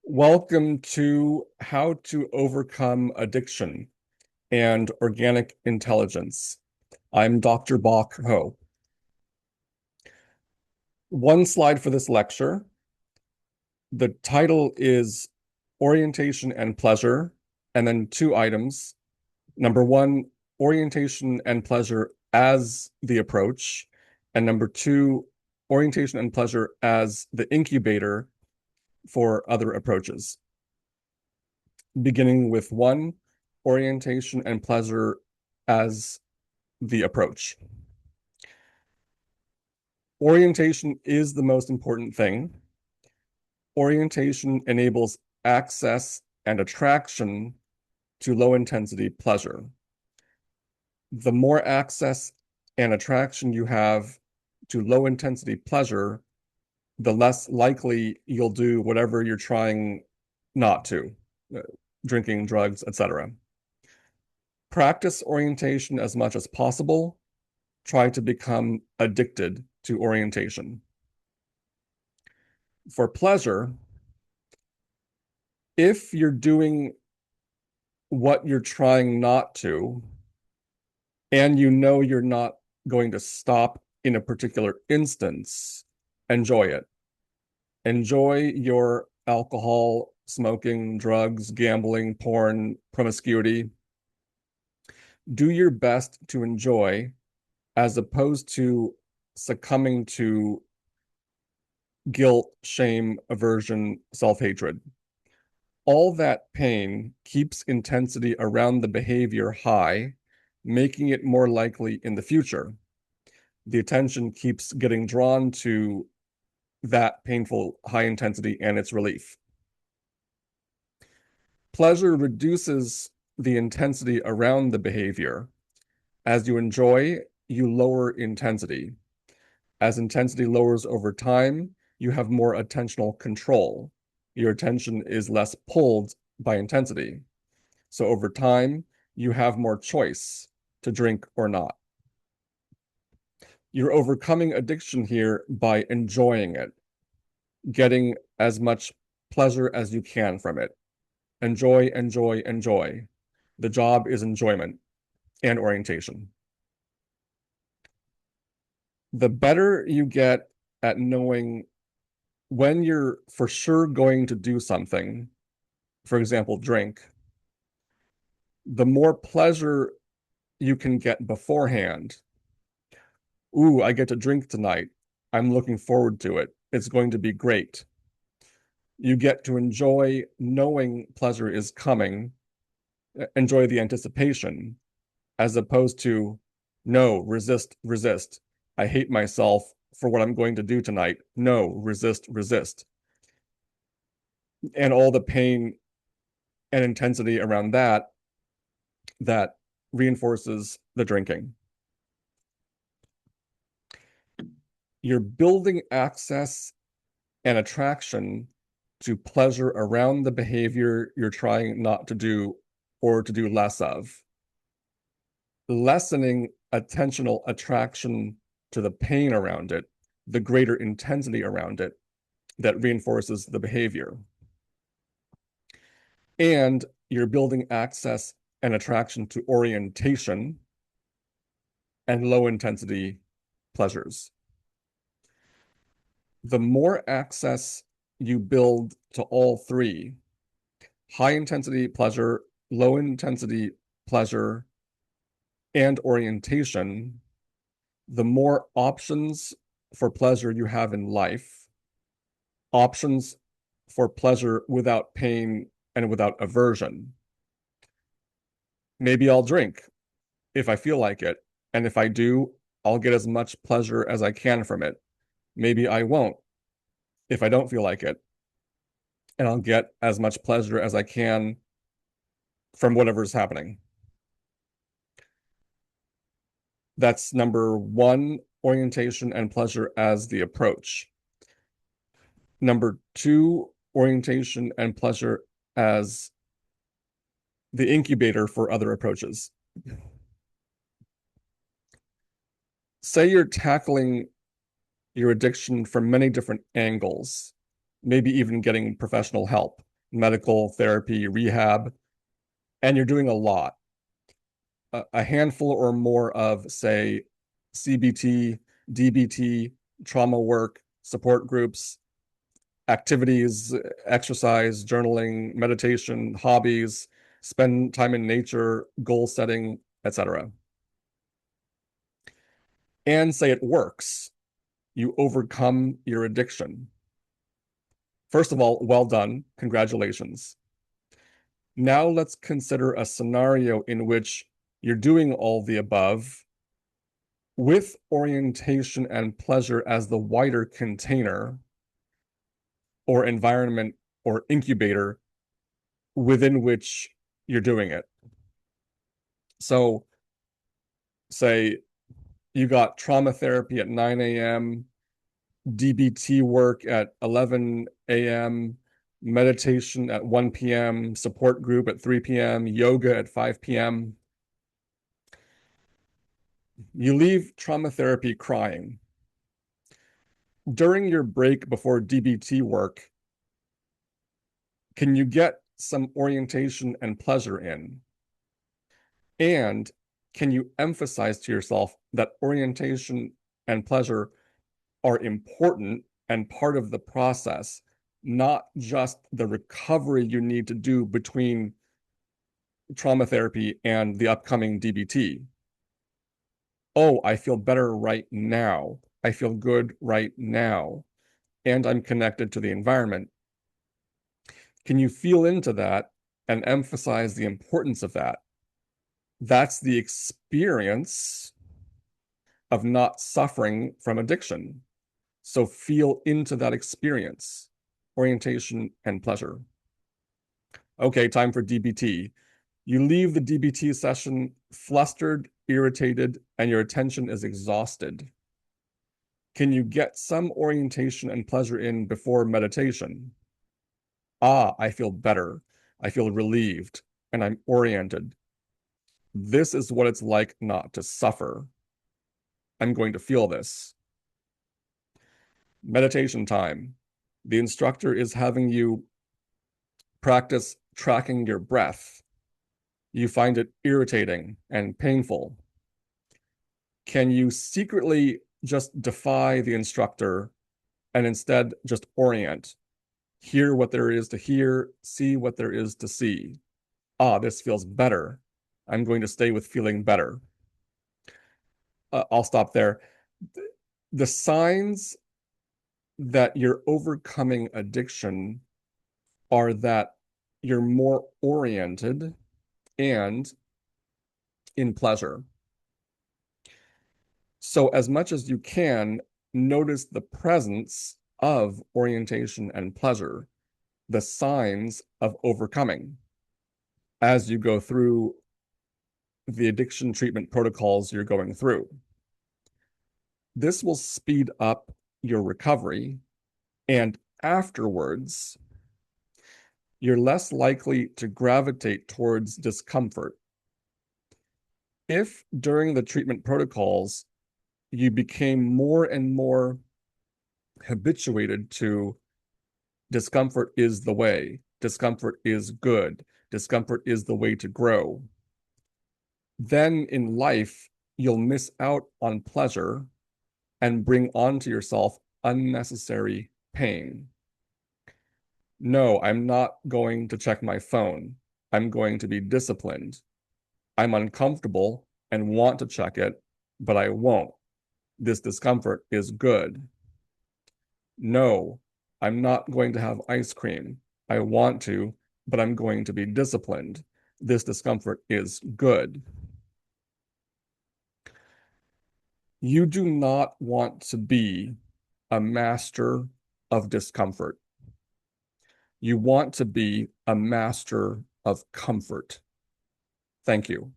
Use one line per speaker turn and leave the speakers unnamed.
Welcome to How to Overcome Addiction and Organic Intelligence. I'm Dr. Bok Ho. One slide for this lecture. The title is Orientation and Pleasure, and then two items. Number one, orientation and pleasure as the approach, and number two, orientation and pleasure as the incubator for other approaches. Beginning with one, orientation and pleasure as the approach. Orientation is the most important thing. Orientation enables access and attraction to low intensity pleasure. The more access and attraction you have to low intensity pleasure, the less likely you'll do whatever you're trying not to, drinking, drugs, etc. Practice orientation as much as possible. Try to become addicted to orientation. For pleasure, if you're doing what you're trying not to, and you know you're not going to stop in a particular instance, enjoy it. Enjoy your alcohol, smoking, drugs, gambling, porn, promiscuity. Do your best to enjoy as opposed to succumbing to guilt, shame, aversion, self-hatred. All that pain keeps intensity around the behavior high, making it more likely in the future. The attention keeps getting drawn to that painful high intensity and its relief. Pleasure reduces the intensity around the behavior. As you enjoy, you lower intensity. As intensity lowers over time, you have more attentional control. Your attention is less pulled by intensity. So over time, you have more choice to drink or not. You're overcoming addiction here by enjoying it, getting as much pleasure as you can from it. Enjoy, enjoy, enjoy. The job is enjoyment and orientation. The better you get at knowing when you're for sure going to do something, for example, drink, the more pleasure you can get beforehand. Ooh, I get to drink tonight. I'm looking forward to it. It's going to be great. You get to enjoy knowing pleasure is coming, enjoy the anticipation, as opposed to, no, resist, resist. I hate myself for what I'm going to do tonight. No, resist, resist. And all the pain and intensity around that reinforces the drinking. You're building access and attraction to pleasure around the behavior you're trying not to do or to do less of. Lessening attentional attraction to the pain around it, the greater intensity around it that reinforces the behavior. And you're building access and attraction to orientation and low intensity pleasures. The more access you build to all three, high intensity pleasure, low intensity pleasure, and orientation, the more options for pleasure you have in life, options for pleasure without pain and without aversion. Maybe I'll drink if I feel like it. And if I do, I'll get as much pleasure as I can from it. Maybe I won't if I don't feel like it. And I'll get as much pleasure as I can from whatever's happening. That's number one, orientation and pleasure as the approach. Number two, orientation and pleasure as the incubator for other approaches. Say you're tackling your addiction from many different angles, maybe even getting professional help. medical therapy, rehab, and you're doing a lot. A handful or more of, say, CBT, DBT, trauma work, support groups, activities, exercise, journaling, meditation, hobbies, spend time in nature, goal setting, etc. And say it works. You overcome your addiction. First of all, well done. Congratulations. Now let's consider a scenario in which you're doing all the above with orientation and pleasure as the wider container or environment or incubator within which you're doing it. So, say you got trauma therapy at 9 a.m., DBT work at 11 a.m., meditation at 1 p.m., support group at 3 p.m., yoga at 5 p.m. You leave trauma therapy crying. During your break before DBT work, can you get some orientation and pleasure in? And can you emphasize to yourself that orientation and pleasure are important and part of the process, not just the recovery you need to do between trauma therapy and the upcoming DBT? Oh, I feel better right now. I feel good right now. And I'm connected to the environment. Can you feel into that and emphasize the importance of that? That's the experience of not suffering from addiction. So feel into that experience, orientation and pleasure. Okay, time for DBT. You leave the DBT session flustered, irritated, and your attention is exhausted. Can you get some orientation and pleasure in before meditation? Ah, I feel better. I feel relieved, and I'm oriented. This is what it's like not to suffer. I'm going to feel this. Meditation time. The instructor is having you practice tracking your breath. You find it irritating and painful. Can you secretly just defy the instructor and instead just orient? Hear what there is to hear, see what there is to see. Ah, this feels better. I'm going to stay with feeling better. I'll stop there. The signs that you're overcoming addiction are that you're more oriented and in pleasure. So, as much as you can, notice the presence of orientation and pleasure, the signs of overcoming as you go through the addiction treatment protocols you're going through. This will speed up your recovery, and afterwards, you're less likely to gravitate towards discomfort. If during the treatment protocols, you became more and more habituated to discomfort is the way, discomfort is good, discomfort is the way to grow, then in life, you'll miss out on pleasure and bring onto yourself unnecessary pain. No, I'm not going to check my phone. I'm going to be disciplined. I'm uncomfortable and want to check it, but I won't. This discomfort is good. No, I'm not going to have ice cream. I want to, but I'm going to be disciplined. This discomfort is good. You do not want to be a master of discomfort. You want to be a master of comfort. Thank you.